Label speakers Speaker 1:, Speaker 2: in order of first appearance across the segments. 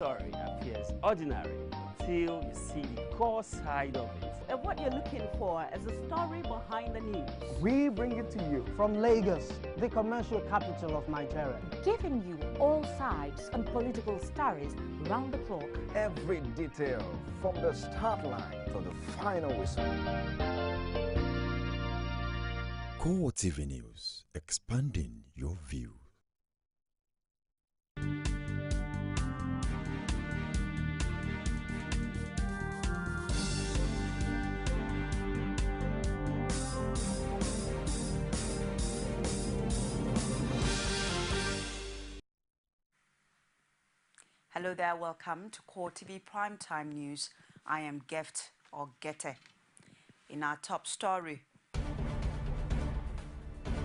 Speaker 1: Story appears ordinary until you see the core side of it.
Speaker 2: And what you're looking for is the story behind the news.
Speaker 3: We bring it to you from Lagos, the commercial capital of Nigeria.
Speaker 4: Giving you all sides and political stories round the clock.
Speaker 5: Every detail from the start line to the final whistle.
Speaker 6: CoreTV News, expanding your view.
Speaker 7: Hello there, welcome to CoreTV Primetime News. I am Gift or Gete. In our top story,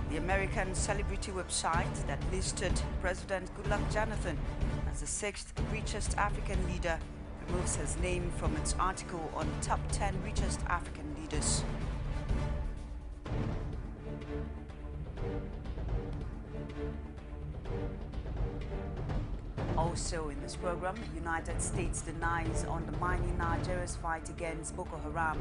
Speaker 7: the American celebrity website that listed President Goodluck Jonathan as the 6th richest African leader removes his name from its article on top 10 richest African leaders. Also in this program, the United States denies undermining Nigeria's fight against Boko Haram.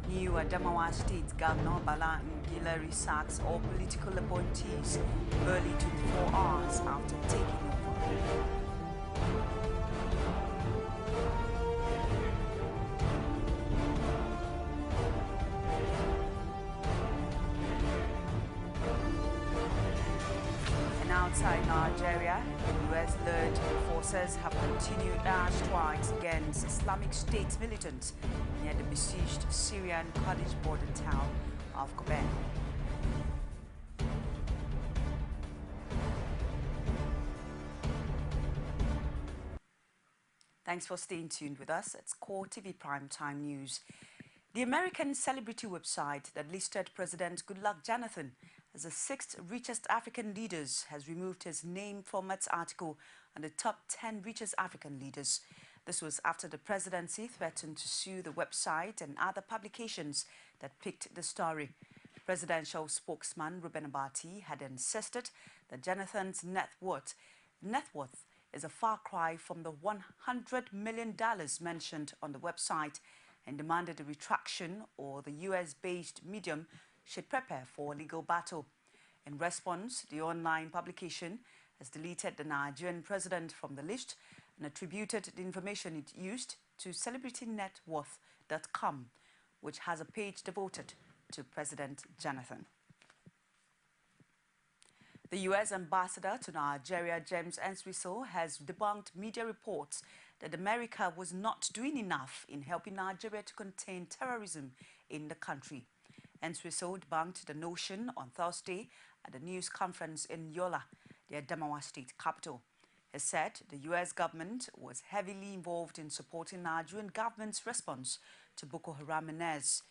Speaker 7: New Adamawa State Governor Bala Ngilari sacks all political appointees early 24 hours after taking over. And outside Nigeria, US-led forces have continued air strikes against Islamic State militants near the besieged Syrian Kurdish border town of Kobe. Thanks for staying tuned with us. It's CoreTV Primetime News. The American celebrity website that listed President Goodluck Jonathan as the 6th richest African leaders has removed his name from its article on the top 10 richest African leaders. This was after the presidency threatened to sue the website and other publications that picked the story. Presidential spokesman Ruben Abati had insisted that Jonathan's net worth is a far cry from the $100 million mentioned on the website and demanded a retraction or the US-based medium should prepare for a legal battle. In response, the online publication has deleted the Nigerian president from the list and attributed the information it used to celebritynetworth.com, which has a page devoted to President Jonathan. The U.S. ambassador to Nigeria, James Enswiso, has debunked media reports that America was not doing enough in helping Nigeria to contain terrorism in the country. Enswiso debunked the notion on Thursday at a news conference in Yola, the Adamawa state capital. He said the U.S. government was heavily involved in supporting Nigerian government's response to Boko Haram menace.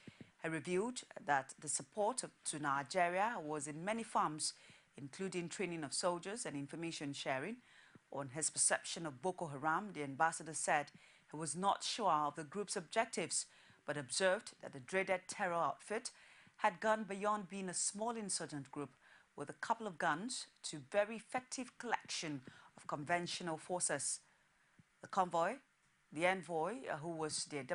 Speaker 7: He revealed that the support to Nigeria was in many forms, including training of soldiers and information sharing. On his perception of Boko Haram, the ambassador said he was not sure of the group's objectives, but observed that the dreaded terror outfit had gone beyond being a small insurgent group with a couple of guns to very effective collection of conventional forces. The envoy, who was in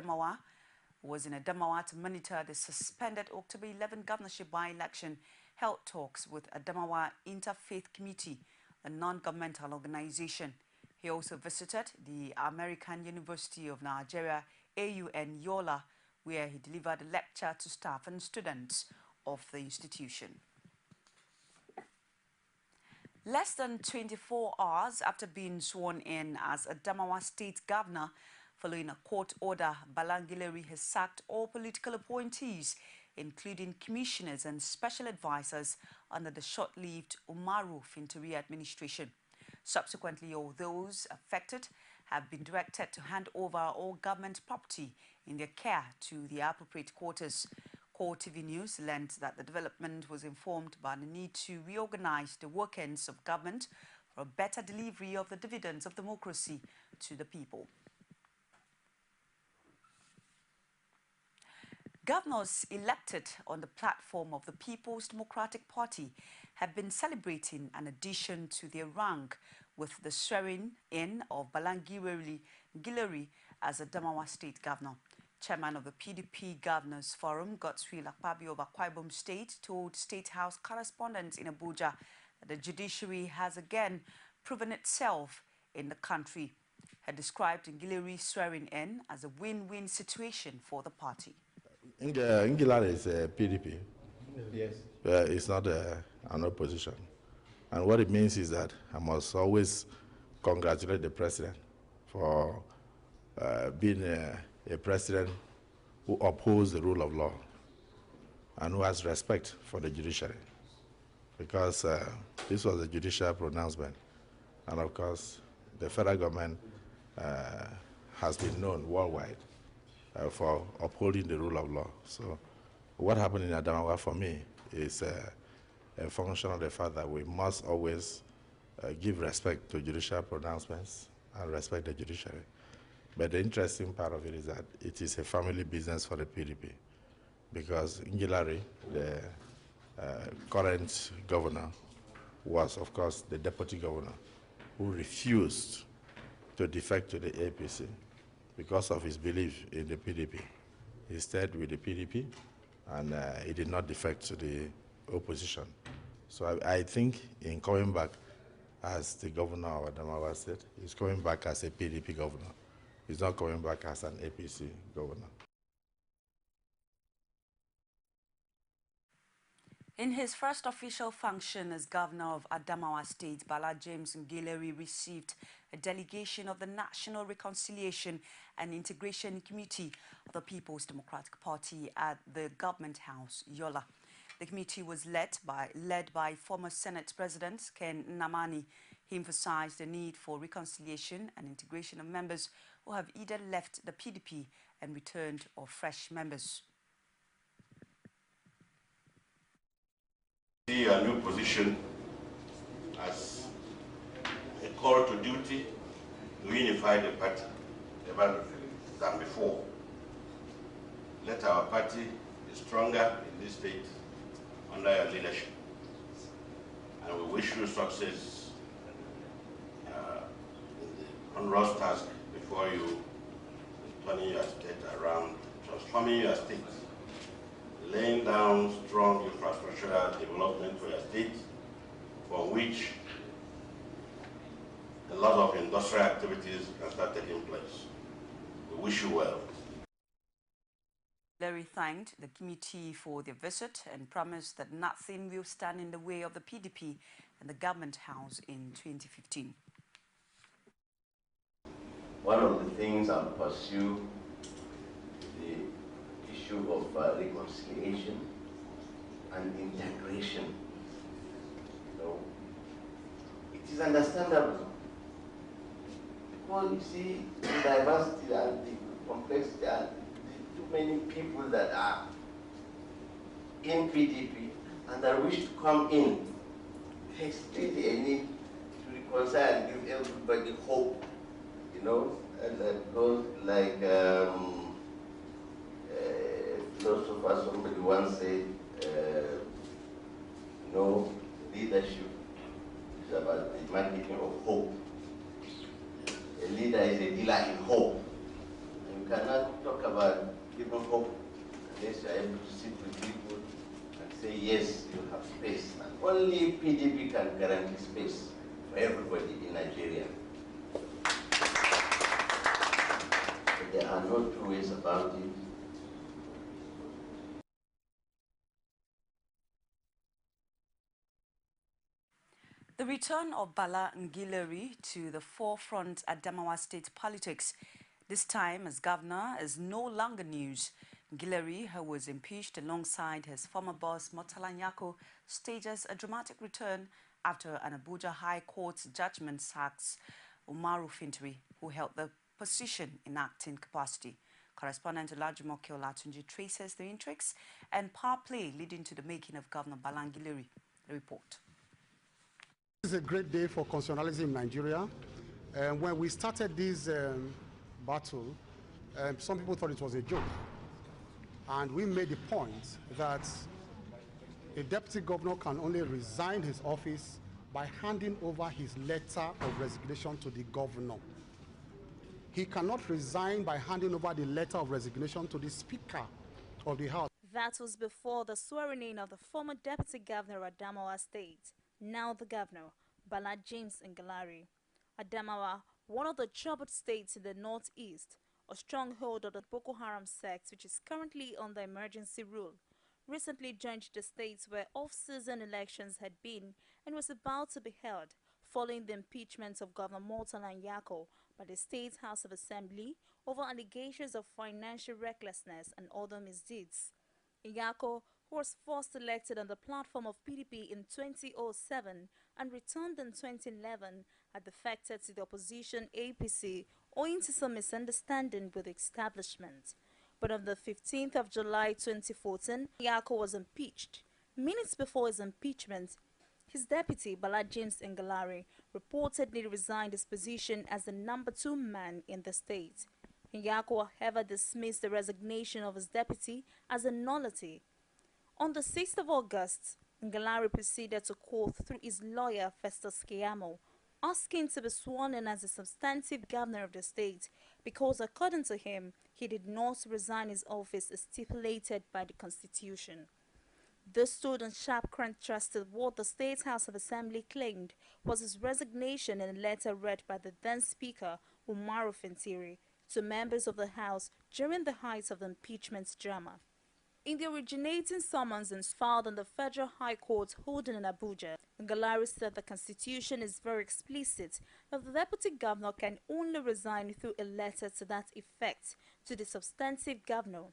Speaker 7: Adamawa to monitor the suspended October 11 governorship by-election, held talks with Adamawa Interfaith Committee, a non-governmental organization. He also visited the American University of Nigeria, AUN Yola, where he delivered a lecture to staff and students of the institution. Less than 24 hours after being sworn in as Adamawa State Governor, following a court order, Bala Ngilari has sacked all political appointees, including commissioners and special advisors under the short-lived Umaru Fintiri administration. Subsequently, all those affected have been directed to hand over all government property in their care to the appropriate quarters. CoreTV News learned that the development was informed by the need to reorganize the workings of government for a better delivery of the dividends of democracy to the people. Governors elected on the platform of the People's Democratic Party have been celebrating an addition to their rank with the swearing in of Balangiri Ngilari as a Adamawa State Governor. Chairman of the PDP Governors Forum, Godswill Akpabio of Akwa Ibom State, told State House correspondents in Abuja that the judiciary has again proven itself in the country. He described Ngilari's swearing in as a win-win situation for the party.
Speaker 8: Ngilari is a PDP. Yes. It's not an opposition. And what it means is that I must always congratulate the president for being a president who upholds the rule of law and who has respect for the judiciary. Because this was a judicial pronouncement. And of course, the federal government has been known worldwide for upholding the rule of law. So what happened in Adamawa for me is a function of the fact that we must always give respect to judicial pronouncements and respect the judiciary. But the interesting part of it is that it is a family business for the PDP, because Ngilari, the current governor, was, of course, the deputy governor who refused to defect to the APC because of his belief in the PDP. He stayed with the PDP, and he did not defect to the opposition. So I think in coming back as the governor of Adamawa State, he's coming back as a PDP governor. He's not coming back as an APC governor.
Speaker 7: In his first official function as governor of Adamawa State, Bala James Ngilari received a delegation of the National Reconciliation and Integration Committee of the People's Democratic Party at the Government House, Yola. The committee was led by former Senate President Ken Namani. He emphasized the need for reconciliation and integration of members who have either left the PDP and returned or fresh members.
Speaker 9: See a new position as a call to duty to unify the party better than before. Let our party be stronger in this state under your leadership. And we wish you success in the onerous task before you turning your state around, transforming your state, laying down strong infrastructural development for your state, for which a lot of industrial activities can start taking place. We wish you well.
Speaker 7: Larry thanked the committee for their visit and promised that nothing will stand in the way of the PDP and the Government House in 2015.
Speaker 10: One of the things I'll pursue the issue of reconciliation and integration. So it is understandable because you see the diversity and the complexity and too many people that are in PDP and that wish to come in. There's really a need to reconcile and give everybody hope, you know, and that goes like philosopher, somebody once said, you know, leadership is about the marketing of hope. A leader is a dealer in hope. And you cannot talk about giving hope unless you are able to sit with people and say, yes, you have space. And only PDP can guarantee space for everybody in Nigeria. But there are no two ways about it.
Speaker 7: The return of Bala Ngilari to the forefront at Adamawa State politics, this time as governor, is no longer news. Ngilari, who was impeached alongside his former boss Murtala Nyako, stages a dramatic return after an Abuja High Court's judgment sacks Umaru Fintiri, who held the position in acting capacity. Correspondent Olajumo Olatunji traces the intrigues and power play leading to the making of Governor Bala Ngilari. The report.
Speaker 11: This is a great day for constitutionalism in Nigeria. When we started this battle, some people thought it was a joke. And we made the point that a deputy governor can only resign his office by handing over his letter of resignation to the governor. He cannot resign by handing over the letter of resignation to the Speaker of the House.
Speaker 12: That was before the swearing-in of the former deputy governor of Adamawa State, now the governor, Bala James Ngelari. Adamawa, one of the troubled states in the northeast, a stronghold of the Boko Haram sect which is currently under emergency rule, recently joined the states where off-season elections had been and was about to be held following the impeachment of Governor Murtala Nyako by the State House of Assembly over allegations of financial recklessness and other misdeeds. Nyako, who was first elected on the platform of PDP in 2007 and returned in 2011, had defected to the opposition APC owing to some misunderstanding with the establishment. But on the 15th of July 2014, Nyako was impeached. Minutes before his impeachment, his deputy, Bala James Ngelari, reportedly resigned his position as the number 2 man in the state. Nyako, however, dismissed the resignation of his deputy as a nullity. On the 6th of August, Ngelari proceeded to court through his lawyer, Festus Keyamo, asking to be sworn in as a substantive governor of the state because, according to him, he did not resign his office as stipulated by the Constitution. This stood in sharp contrast to what the State House of Assembly claimed was his resignation in a letter read by the then Speaker, Umaru Fintiri, to members of the House during the height of the impeachment drama. In the originating summons filed in the Federal High Court holding in Abuja, Ngelari said the Constitution is very explicit that the Deputy Governor can only resign through a letter to that effect to the substantive governor.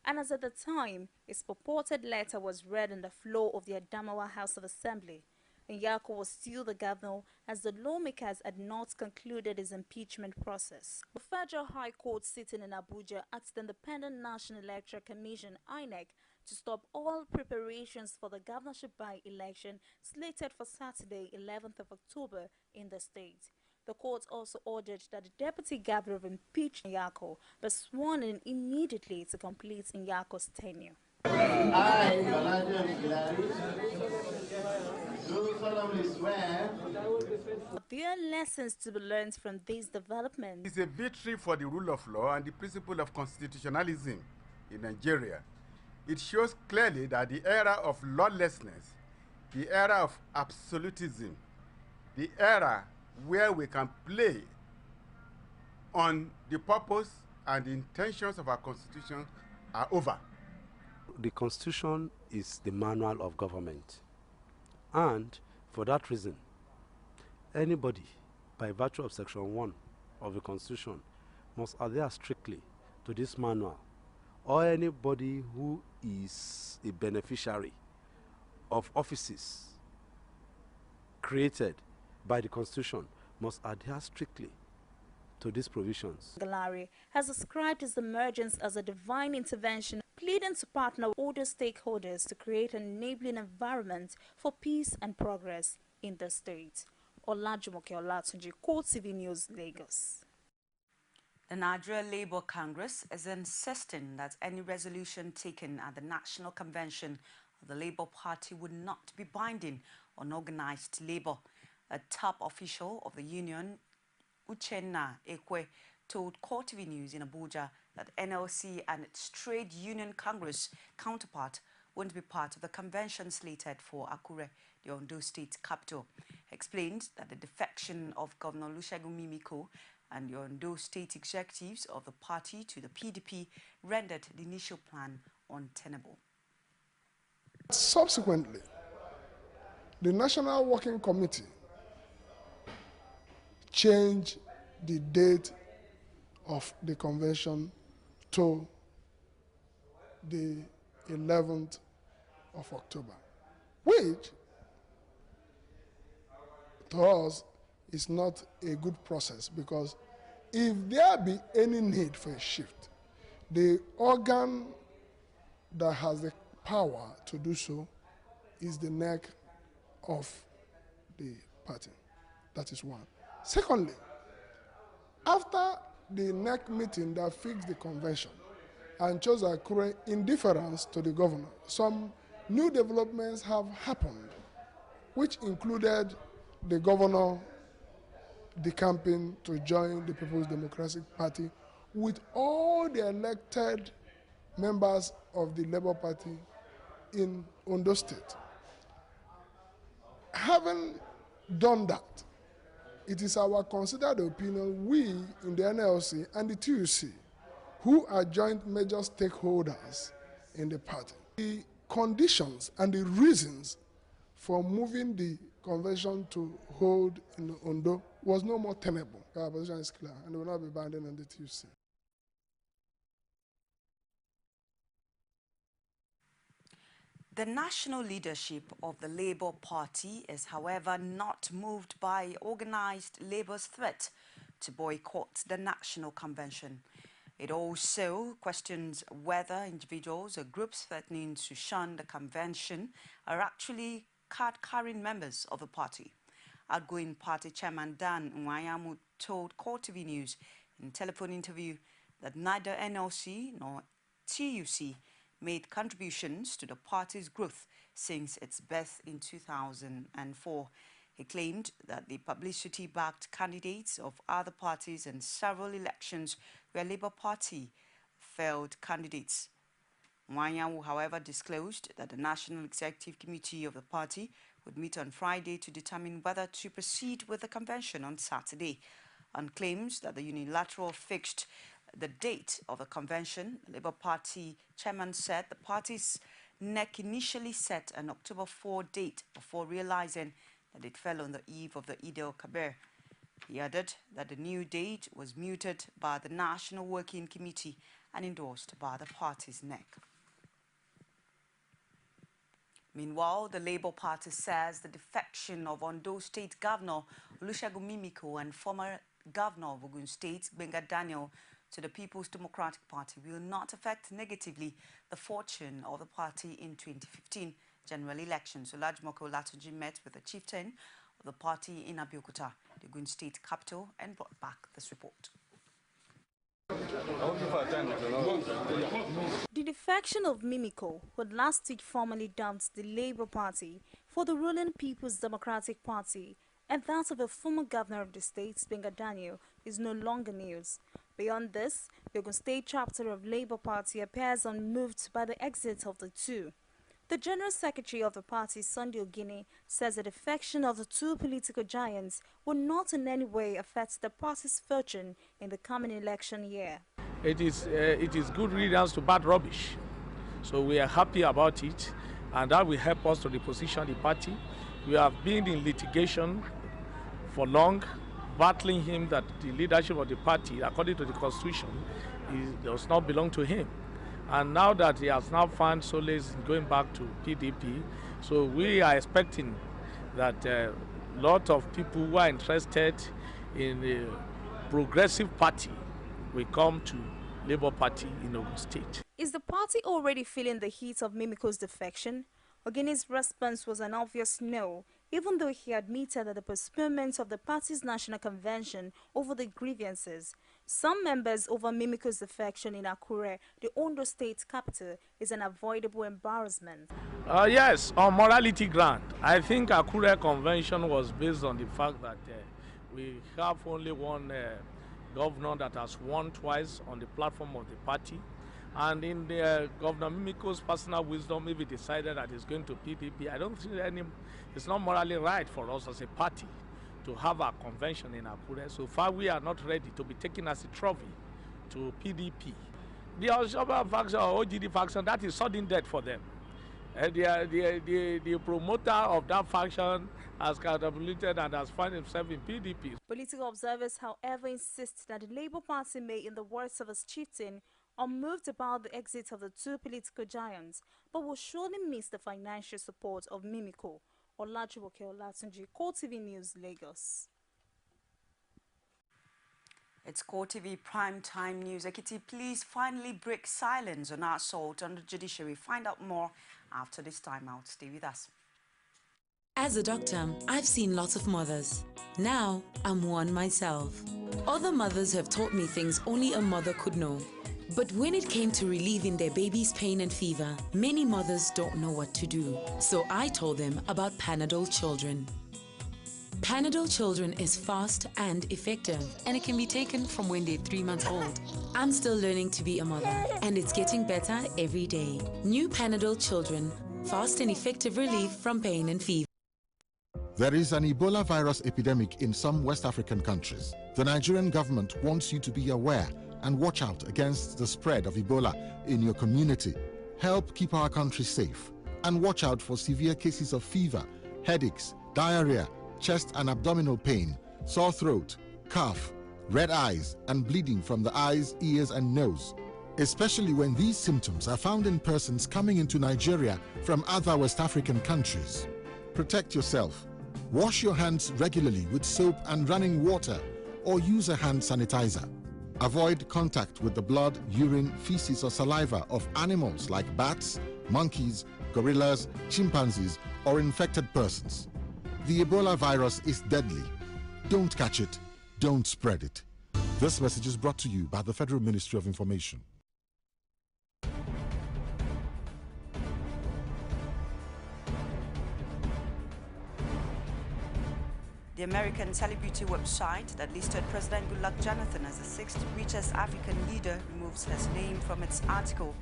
Speaker 12: And as at the time, his purported letter was read on the floor of the Adamawa House of Assembly, Nyako was still the governor as the lawmakers had not concluded his impeachment process. The Federal High Court sitting in Abuja asked the Independent National Electoral Commission (INEC) to stop all preparations for the governorship by-election slated for Saturday, 11th of October in the state. The court also ordered that the deputy governor of impeached Nyako be sworn in immediately to complete Nyako's tenure.
Speaker 13: I, Balaja Ngelari, do solemnly swear.
Speaker 12: There are lessons to be learned from these developments.
Speaker 11: It's a victory for the rule of law and the principle of constitutionalism in Nigeria. It shows clearly that the era of lawlessness, the era of absolutism, the era where we can play on the purpose and the intentions of our constitution are over.
Speaker 14: The Constitution is the manual of government, and for that reason, anybody, by virtue of Section 1 of the Constitution, must adhere strictly to this manual, or anybody who is a beneficiary of offices created by the Constitution must adhere strictly to these provisions.
Speaker 12: Ngelari has described his emergence as a divine intervention, pleading to partner with other stakeholders to create an enabling environment for peace and progress in the state. Olajumoke Olatunji, CoreTV News, Lagos.
Speaker 7: The Nigeria Labour Congress is insisting that any resolution taken at the National Convention of the Labour Party would not be binding on organized labour. A top official of the union, Uchenna Ekwe, told CoreTV News in Abuja that NLC and its trade union congress counterpart won't be part of the convention slated for Akure, the Ondo state capital. Explained that the defection of Governor Olusegun Mimiko and the Ondo state executives of the party to the PDP rendered the initial plan untenable.
Speaker 15: Subsequently, the National Working Committee changed the date of the convention to the 11th of October, which to us is not a good process, because if there be any need for a shift, the organ that has the power to do so is the neck of the party. That is one. Secondly, After the NEC meeting that fixed the convention and chose Akure in deference to the governor, some new developments have happened, which included the governor decamping to join the People's Democratic Party with all the elected members of the Labour Party in Ondo State. Having done that, it is our considered opinion, we in the NLC and the TUC, who are joint major stakeholders in the party, the conditions and the reasons for moving the convention to hold in Ondo was no more tenable. Our position is clear and will not be binding on the TUC.
Speaker 7: The national leadership of the Labour Party is, however, not moved by organised Labour's threat to boycott the National Convention. It also questions whether individuals or groups threatening to shun the convention are actually card-carrying members of the party. Outgoing party chairman Dan Nwayamu told CoreTV News in a telephone interview that neither NLC nor TUC made contributions to the party's growth since its birth in 2004. He claimed that the publicity-backed candidates of other parties in several elections were Labour Party failed candidates. Nwayamu, however, disclosed that the National Executive Committee of the party would meet on Friday to determine whether to proceed with the convention on Saturday. On claims that the unilateral fixed the date of the convention, the Labour Party chairman said the party's NEC initially set an October 4 date before realizing that it fell on the eve of the Eid al-Kabir. He added that the new date was mooted by the National Working Committee and endorsed by the party's NEC. Meanwhile, the Labour Party says the defection of Ondo State Governor Olusegun Mimiko and former Governor of Ogun State, Gbenga Daniel, to the People's Democratic Party will not affect negatively the fortune of the party in 2015 general elections. Olajimoke Olatunji met with the chieftain of the party in Abeokuta, the Ogun State capital, and brought back this report.
Speaker 12: The defection of Mimiko, who last week formally dumped the Labour Party for the ruling People's Democratic Party, and that of a former governor of the state, Gbenga Daniel, is no longer news. Beyond this, the Ogun State chapter of Labour Party appears unmoved by the exit of the two. The General Secretary of the party, Sunday Ogini, says the defection of the two political giants will not in any way affect the party's fortune in the coming election year.
Speaker 16: It is good riddance to bad rubbish. So we are happy about it, and that will help us to reposition the party. We have been in litigation for long, battling him that the leadership of the party, according to the constitution, does not belong to him. And now that he has now found solace in going back to PDP, so we are expecting that a lot of people who are interested in the progressive party will come to Labour Party in Ogun State.
Speaker 12: Is the party already feeling the heat of Mimiko's defection? Ogini's response was an obvious no, even though he admitted that the postponement of the party's national convention over the grievances some members over Mimiko's defection in Akure, the Ondo State capital, is an avoidable embarrassment.
Speaker 16: Yes, on morality ground. I think Akure convention was based on the fact that we have only one governor that has won twice on the platform of the party. And in the Governor Mimiko's personal wisdom, maybe decided that he's going to PDP. I don't think it's not morally right for us as a party to have a convention in Akure. So far, we are not ready to be taken as a trophy to PDP. The Oshoba faction or OGD faction, that is sudden death for them. The promoter of that faction has catapulted and has found himself in PDP.
Speaker 12: Political observers, however, insist that the Labour Party may, in the words of its chieftain, unmoved about the exit of the two political giants, but will surely miss the financial support of Mimiko. Olajimoke Olatunji, CoreTV News, Lagos.
Speaker 7: It's CoreTV Primetime News. Ekiti, please finally break silence on our assault on the judiciary. Find out more after this time out. Stay with us.
Speaker 17: As a doctor, I've seen lots of mothers. Now, I'm one myself. Other mothers have taught me things only a mother could know. But when it came to relieving their baby's pain and fever, many mothers don't know what to do. So I told them about Panadol Children. Panadol Children is fast and effective, and it can be taken from when they're 3 months old. I'm still learning to be a mother, and it's getting better every day. New Panadol Children, fast and effective relief from pain and fever.
Speaker 18: There is an Ebola virus epidemic in some West African countries. The Nigerian government wants you to be aware and watch out against the spread of Ebola in your community. Help keep our country safe and watch out for severe cases of fever, headaches, diarrhea, chest and abdominal pain, sore throat, cough, red eyes, and bleeding from the eyes, ears, and nose, especially when these symptoms are found in persons coming into Nigeria from other West African countries. Protect yourself. Wash your hands regularly with soap and running water, or use a hand sanitizer. Avoid contact with the blood, urine, feces, or saliva of animals like bats, monkeys, gorillas, chimpanzees, or infected persons. The Ebola virus is deadly. Don't catch it. Don't spread it. This message is brought to you by the Federal Ministry of Information.
Speaker 7: The American celebrity website that listed President Goodluck Jonathan as the 6th richest African leader removes his name from its article,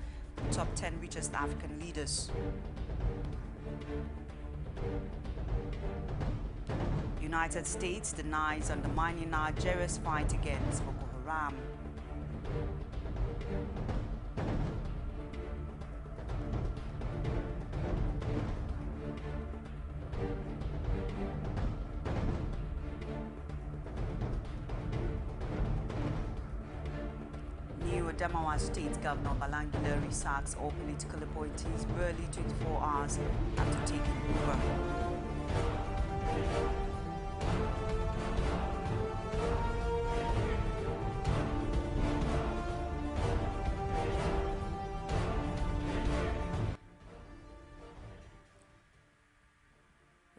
Speaker 7: Top 10 Richest African Leaders. United States denies undermining Nigeria's fight against Boko Haram. New Adamawa State Governor Balangile sacks all political appointees barely 24 hours after taking over.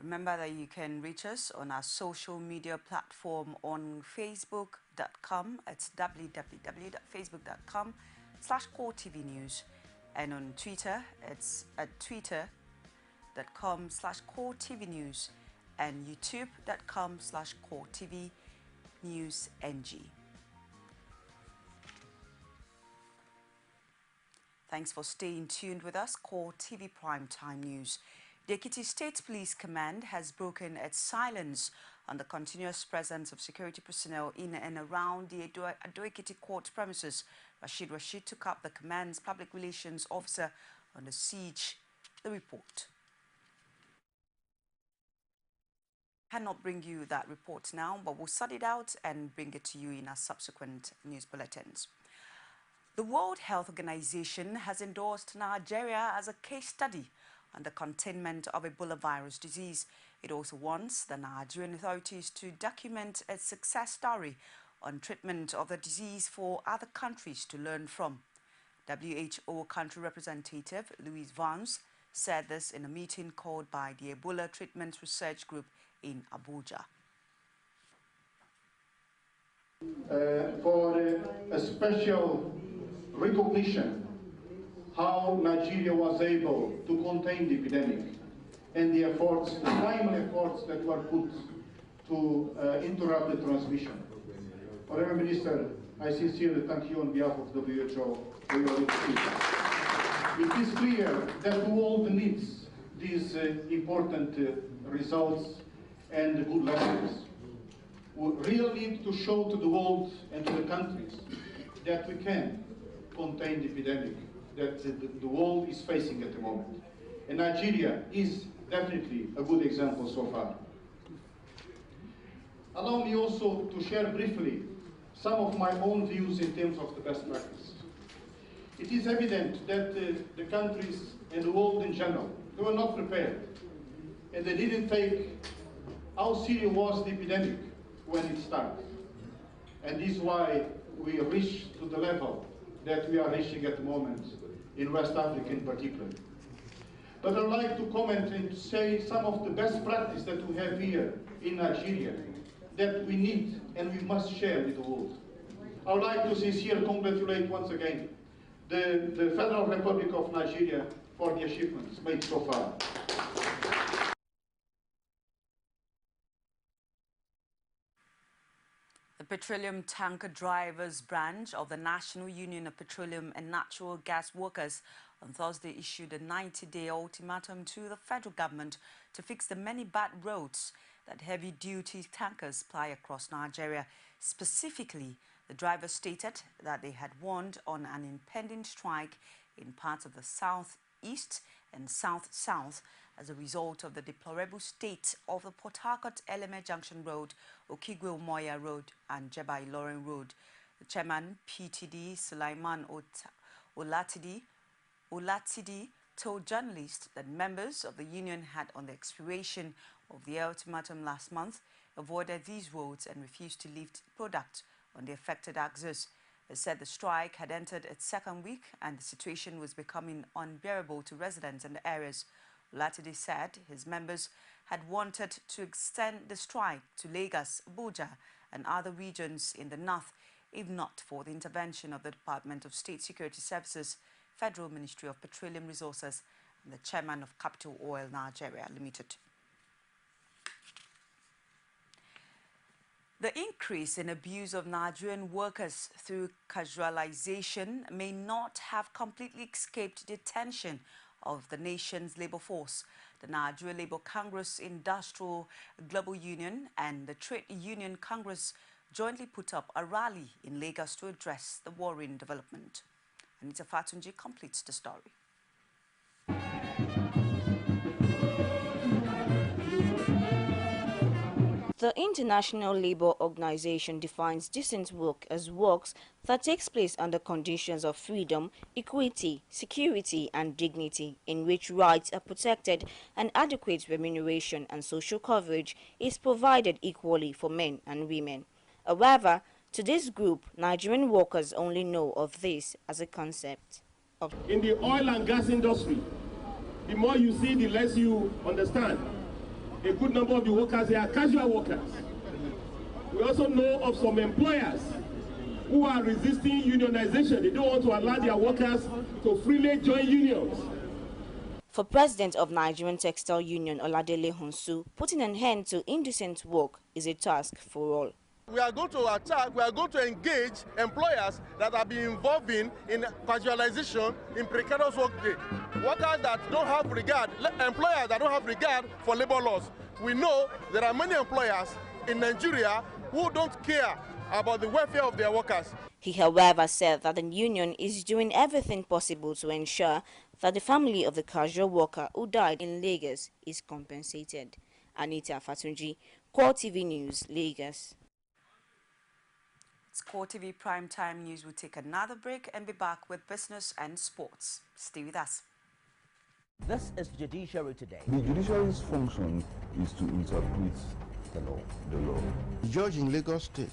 Speaker 7: Remember that you can reach us on our social media platform on facebook.com. It's www.facebook.com/CoreTV News. And on Twitter, it's at twitter.com/CoreTV News and youtube.com/CoreTV News NG. Thanks for staying tuned with us. CoreTV Primetime News. The Ekiti State Police Command has broken its silence on the continuous presence of security personnel in and around the Ado-Ekiti court premises. Rashid took up the command's public relations officer on the siege. The report. I cannot bring you that report now, but we'll sort it out and bring it to you in our subsequent news bulletins. The World Health Organization has endorsed Nigeria as a case study on the containment of Ebola virus disease. It also wants the Nigerian authorities to document its success story on treatment of the disease for other countries to learn from. WHO country representative Louise Vance said this in a meeting called by the Ebola Treatment Research Group in Abuja.
Speaker 19: For a special recognition how Nigeria was able to contain the epidemic and the efforts, the timely efforts that were put to interrupt the transmission. Honourable Minister, I sincerely thank you on behalf of WHO for your leadership. It is clear that the world needs these important results and good lessons. We really need to show to the world and to the countries that we can contain the epidemic that the world is facing at the moment. And Nigeria is definitely a good example so far. Allow me also to share briefly some of my own views in terms of the best practice. It is evident that the countries and the world in general, they were not prepared. And they didn't take how serious was the epidemic when it started. And this is why we reached to the level that we are reaching at the moment in West Africa in particular. But I'd like to comment and to say some of the best practice that we have here in Nigeria that we need and we must share with the world. I would like to sincerely congratulate once again the Federal Republic of Nigeria for the achievements made so far.
Speaker 7: The Petroleum Tanker Drivers Branch of the National Union of Petroleum and Natural Gas Workers on Thursday issued a 90-day ultimatum to the federal government to fix the many bad roads that heavy-duty tankers ply across Nigeria. Specifically, the drivers stated that they had warned on an impending strike in parts of the southeast and south-south as a result of the deplorable state of the Port Harcourt-Eleme Junction Road, Okigwe-Umoya Road and Jeba-Ilorin Road. The chairman, PTD Sulaiman Olatidi, told journalists that members of the union had, on the expiration of the ultimatum last month, avoided these roads and refused to lift product on the affected axes. They said the strike had entered its second week and the situation was becoming unbearable to residents in the areas. Olatidi said his members had wanted to extend the strike to Lagos, Abuja and other regions in the north, if not for the intervention of the Department of State Security Services, Federal Ministry of Petroleum Resources and the chairman of Capital Oil Nigeria Limited. The increase in abuse of Nigerian workers through casualization may not have completely escaped the attention of the nation's labor force. The Nigeria Labour Congress Industrial Global Union and the Trade Union Congress jointly put up a rally in Lagos to address the worrying development. Anita Fatunji completes the story.
Speaker 20: The International Labour Organization defines decent work as work that takes place under conditions of freedom, equity, security and dignity, in which rights are protected and adequate remuneration and social coverage is provided equally for men and women. However, to this group, Nigerian workers only know of this as a concept.
Speaker 21: In the oil and gas industry, the more you see, the less you understand. A good number of the workers, they are casual workers. We also know of some employers who are resisting unionization. They don't want to allow their workers to freely join unions.
Speaker 20: For President of Nigerian Textile Union Oladele Hunsu, putting an end to indecent work is a task for all.
Speaker 22: We are going to attack, we are going to engage employers that have been involved in casualization, in precarious work day. Workers that don't have regard, employers that don't have regard for labor laws. We know there are many employers in Nigeria who don't care about the welfare of their workers.
Speaker 20: He, however, said that the union is doing everything possible to ensure that the family of the casual worker who died in Lagos is compensated. Anita Fatunji, CoreTV News, Lagos.
Speaker 7: It's CoreTV Primetime News. We'll take another break and be back with business and sports. Stay with us.
Speaker 23: This is Judiciary Today.
Speaker 5: The judiciary's function is to interpret the law. The judge in Lagos State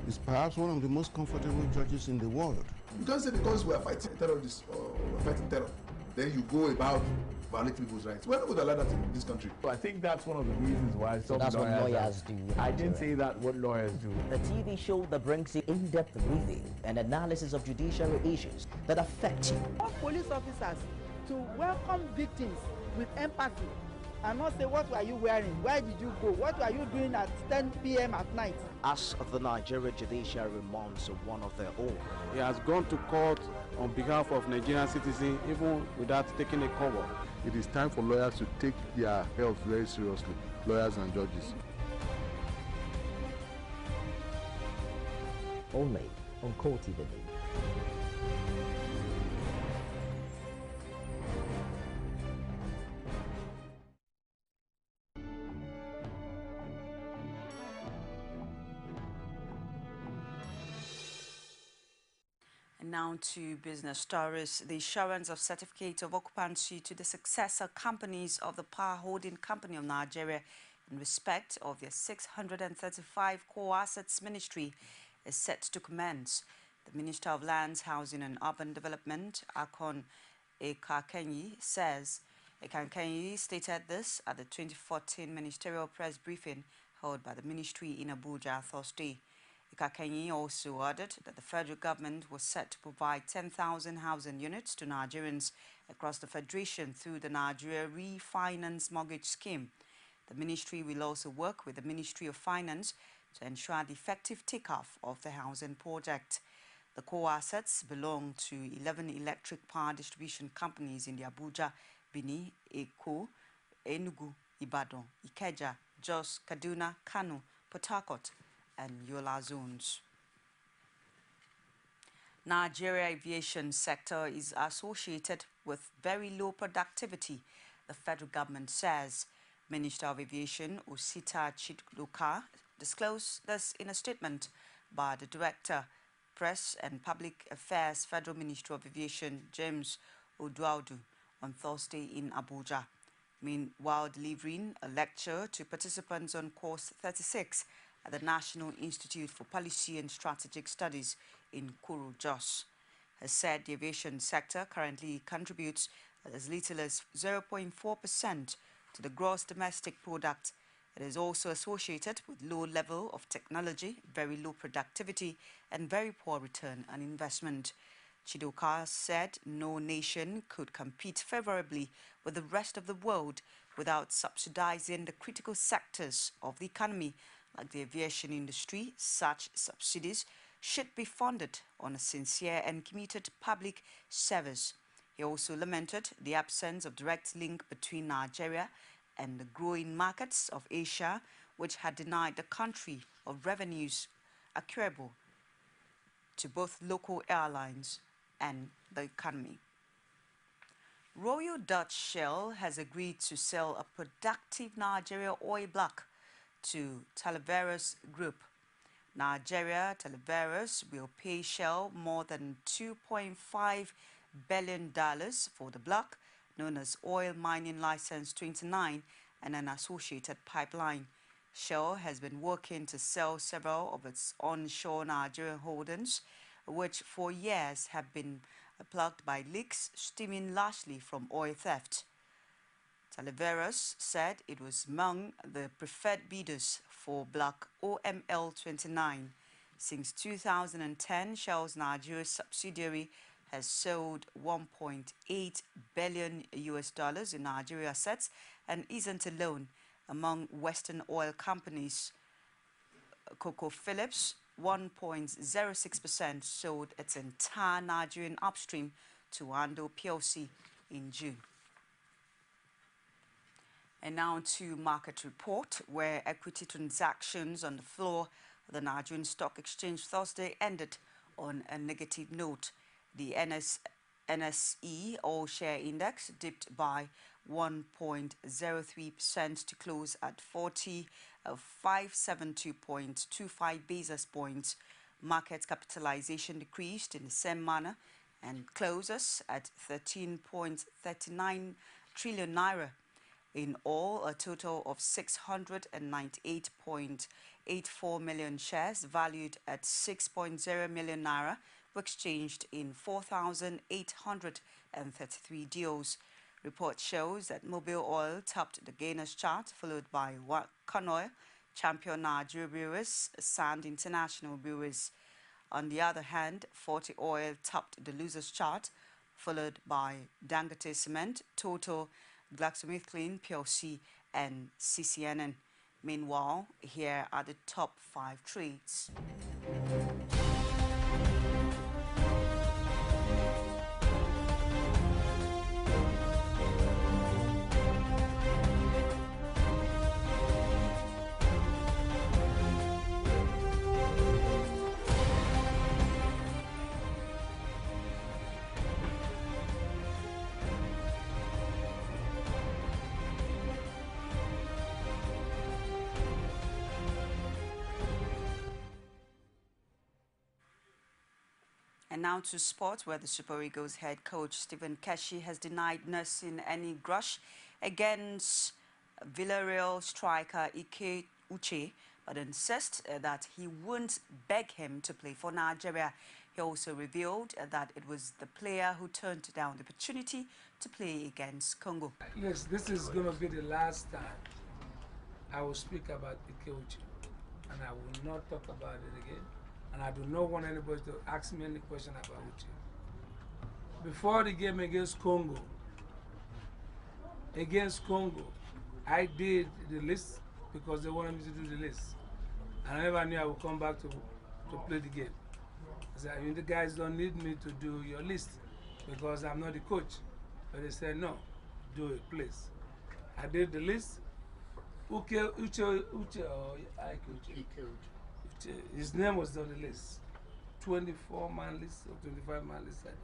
Speaker 5: is perhaps one of the most comfortable judges in the world.
Speaker 24: You can't say because we are fighting terrorists or fighting terror, then you go about violating people's rights. We're not going to allow that in this country.
Speaker 25: I think that's one of the reasons why
Speaker 23: so that's what lawyers do.
Speaker 25: I didn't say that what lawyers do.
Speaker 23: The TV show that brings you in-depth review and analysis of judiciary issues that affect you.
Speaker 26: All police officers to welcome victims with empathy and not say, what were you wearing? Where did you go? What were you doing at 10 p.m. at night?
Speaker 23: As the Nigeria judiciary mounts one of their own.
Speaker 14: He has gone to court on behalf of Nigerian citizens even without taking a cover.
Speaker 5: It is time for lawyers to take their health very seriously, lawyers and judges.
Speaker 23: Only on CoreTV.
Speaker 7: Now to business stories. The issuance of certificate of occupancy to the successor companies of the Power Holding Company of Nigeria in respect of their 635 core assets ministry is set to commence. The Minister of Lands, Housing and Urban Development, Akon Ekakenyi, says Ikankanyi stated this at the 2014 ministerial press briefing held by the ministry in Abuja Thursday. Ikankanyi also added that the federal government was set to provide 10,000 housing units to Nigerians across the federation through the Nigeria Refinance Mortgage Scheme. The ministry will also work with the Ministry of Finance to ensure the effective takeoff of the housing project. The core assets belong to 11 electric power distribution companies in the Abuja, Bini, Eko, Enugu, Ibadan, Ikeja, Jos, Kaduna, Kano, Port Harcourt, and Yola zones. Nigeria aviation sector is associated with very low productivity, the federal government says. Minister of Aviation Osita Chidoka disclosed this in a statement by the Director, Press and Public Affairs, Federal Ministry of Aviation, James Oduaudu, on Thursday in Abuja. Meanwhile, delivering a lecture to participants on course 36 at the National Institute for Policy and Strategic Studies in Kuru, Jos. Has said the aviation sector currently contributes as little as 0.4% to the gross domestic product. It is also associated with low level of technology, very low productivity, and very poor return on investment. Chidoka said no nation could compete favorably with the rest of the world without subsidizing the critical sectors of the economy, like the aviation industry. Such subsidies should be funded on a sincere and committed public service. He also lamented the absence of direct link between Nigeria and the growing markets of Asia, which had denied the country of revenues accruable to both local airlines and the economy. Royal Dutch Shell has agreed to sell a productive Nigeria oil block to Televerus Group. Nigeria Televerus will pay Shell more than $2.5 billion for the block, known as Oil Mining License 29 and an associated pipeline. Shell has been working to sell several of its onshore Nigerian holdings, which for years have been plagued by leaks stemming largely from oil theft. Televerus said it was among the preferred bidders for block OML 29. Since 2010, Shell's Nigeria subsidiary has sold $1.8 billion in Nigeria assets and isn't alone. Among Western oil companies, ConocoPhillips 1.06% sold its entire Nigerian upstream to Ando PLC in June. And now to market report, where equity transactions on the floor of the Nigerian Stock Exchange Thursday ended on a negative note. The NSE All-Share Index dipped by 1.03% to close at 572.25 basis points. Market capitalization decreased in the same manner and closes at 13.39 trillion naira. In all, a total of 698.84 million shares valued at 6.0 million naira were exchanged in 4,833 deals. Report shows that Mobil Oil topped the gainers chart, followed by Canoil, Champion Nigeria Brewers, Sand International Brewers. On the other hand, Forty Oil topped the losers chart, followed by Dangote Cement, Total, GlaxoSmithKline PLC, and CCNN. Meanwhile, here are the top 5 trades. And now to sports, where the Super Eagles head coach Stephen Keshi has denied nursing any grudge against Villarreal striker Ike Uche, but insists that he won't beg him to play for Nigeria. He He also revealed that it was the player who turned down the opportunity to play against Congo.
Speaker 1: Yes, this is going to be the last time I will speak about Ikeuchi, and I will not talk about it again, and I do not want anybody to ask me any question about Uche. Before the game against Congo, I did the list because they wanted me to do the list. And I never knew I would come back to play the game. I said, you guys don't need me to do your list because I'm not the coach. But they said, no, do it, please. I did the list. Uche, his name was on the list. 24-man list or 25-man list I did.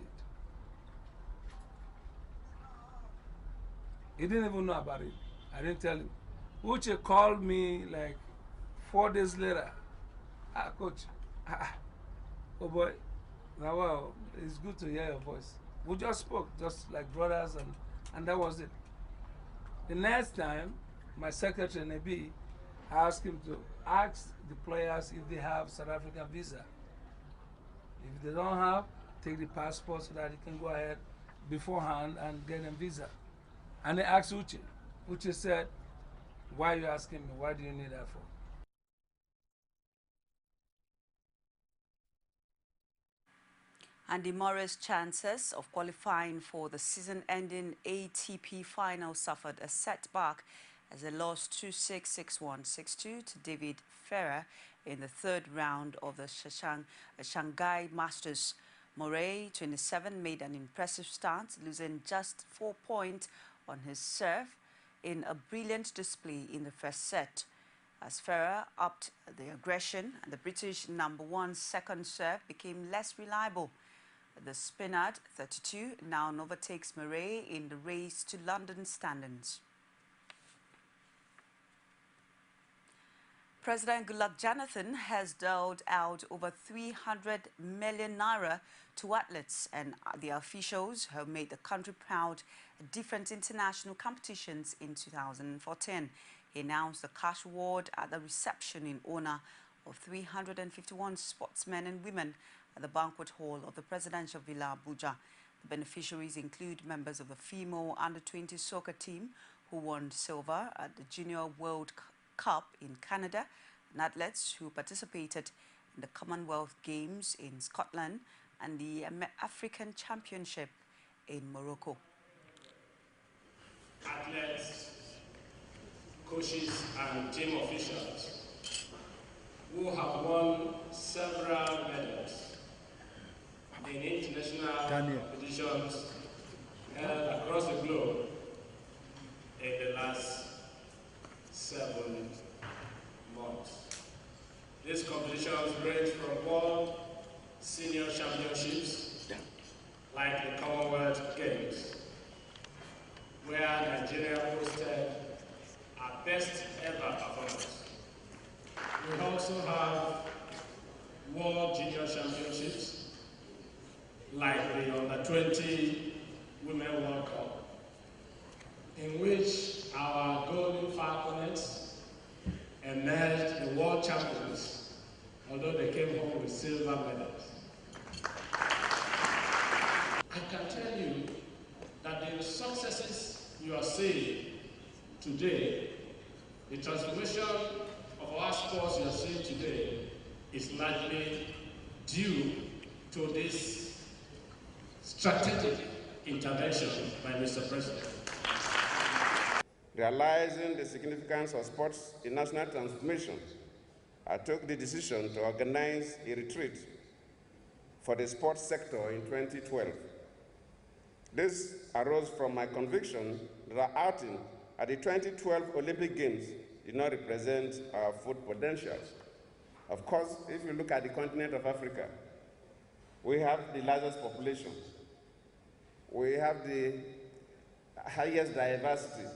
Speaker 1: He didn't even know about it. I didn't tell him. Uche called me like 4 days later. Coach, oh boy, now wow, it's good to hear your voice. We just spoke, just like brothers, and that was it. The next time, my secretary, Nebi, asked him to ask the players if they have South African visa. If they don't have, take the passport so that he can go ahead beforehand and get them visa. And they asked Uche. Uche said, why are you asking me? Why do you need that for?
Speaker 7: Andy Murray's chances of qualifying for the season-ending ATP final suffered a setback as they lost 2-6, 6-1, 6-2 to David Ferrer in the third round of the Shanghai Masters. Murray, 27, made an impressive start, losing just 4 points on his serve in a brilliant display in the first set. As Ferrer upped the aggression, the British #1 second serve became less reliable. The Spinard, 32, now overtakes Murray in the race to London standings. President Goodluck Jonathan has doled out over 300 million naira to athletes and the officials who made the country proud at different international competitions in 2014. He announced the cash award at the reception in honor of 351 sportsmen and women at the banquet hall of the Presidential Villa Abuja. The beneficiaries include members of the female under-20 soccer team who won silver at the Junior World Cup in Canada, and athletes who participated in the Commonwealth Games in Scotland and the African Championship in Morocco.
Speaker 21: Athletes, coaches and team officials who have won several medals in international competitions held across the globe in the last 7 months. These competitions range from World Senior Championships, like the Commonwealth Games, where Nigeria hosted our best ever performance. We also have World Junior Championships, like the Under-20 Women World Cup, in which our Golden Falconets emerged the world champions, although they came home with silver medals. I can tell you that the successes you are seeing today, the transformation of our sports you are seeing today, is largely due to this strategic intervention by Mr. President.
Speaker 2: Realizing the significance of sports in national transformation, I took the decision to organize a retreat for the sports sector in 2012. This arose from my conviction that our outing at the 2012 Olympic Games did not represent our full potentials. Of course, if you look at the continent of Africa, we have the largest population. We have the highest diversity.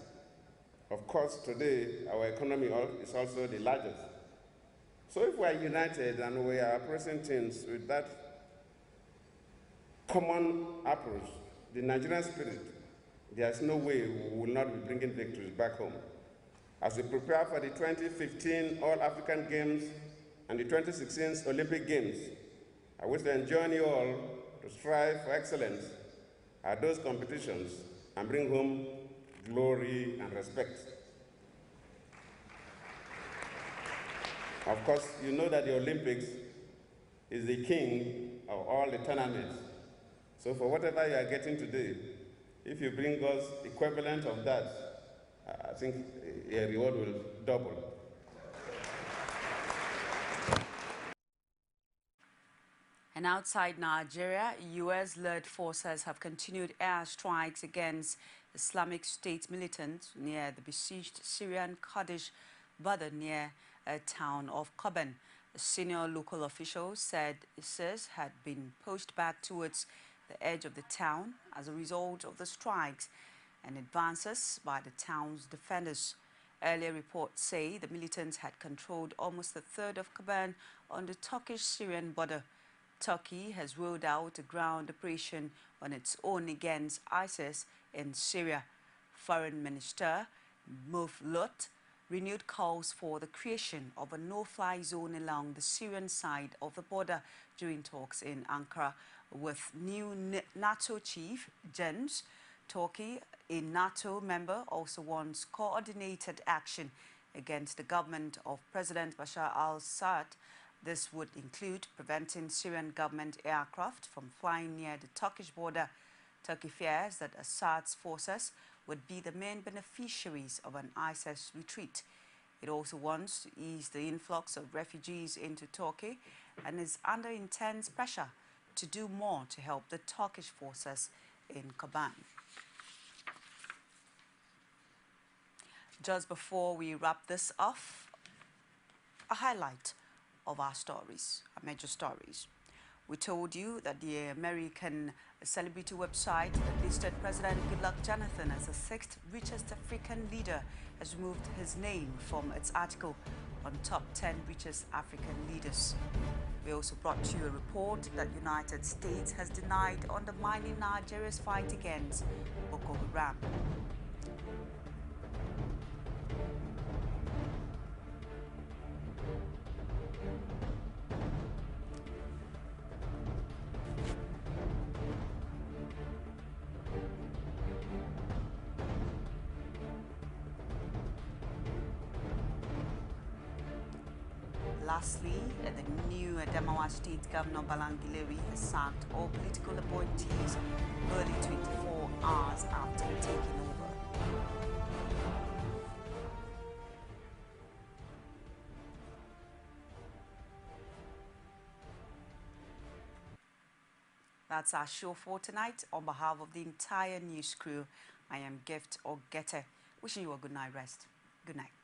Speaker 2: Of course, today, our economy is also the largest. So if we are united and we are approaching things with that common approach, the Nigerian spirit, there's no way we will not be bringing victories back home. As we prepare for the 2015 All-African Games and the 2016 Olympic Games, I wish to enjoin you all to strive for excellence at those competitions and bring home glory and respect. Of course, you know that the Olympics is the king of all the tournaments. So for whatever you are getting today, if you bring us equivalent of that, I think your reward will double.
Speaker 7: And outside Nigeria, US-led forces have continued air strikes against Islamic State militants near the besieged Syrian Kurdish border near a town of Kobane. Senior local officials said ISIS had been pushed back towards the edge of the town as a result of the strikes and advances by the town's defenders. Earlier reports say the militants had controlled almost a third of Kobane on the Turkish-Syrian border. Turkey has rolled out a ground operation on its own against ISIS in Syria. Foreign Minister Mevlut renewed calls for the creation of a no-fly zone along the Syrian side of the border during talks in Ankara with new NATO chief Jens. Turkey, a NATO member, also wants coordinated action against the government of President Bashar al-Assad. This would include preventing Syrian government aircraft from flying near the Turkish border. Turkey fears that Assad's forces would be the main beneficiaries of an ISIS retreat. It also wants to ease the influx of refugees into Turkey and is under intense pressure to do more to help the Turkish forces in Kobane. Just before we wrap this off, a highlight of our stories, our major stories. We told you that the American celebrity website that listed President Goodluck Jonathan as the 6th richest African leader has removed his name from its article on top 10 richest African leaders. We also brought you a report that United States has denied undermining Nigeria's fight against Boko Haram. Lastly, the new Adamawa State Governor Balangileri has sacked all political appointees early 24 hours after taking over. That's our show for tonight. On behalf of the entire news crew, I am Gift Ogete, wishing you a good night rest. Good night.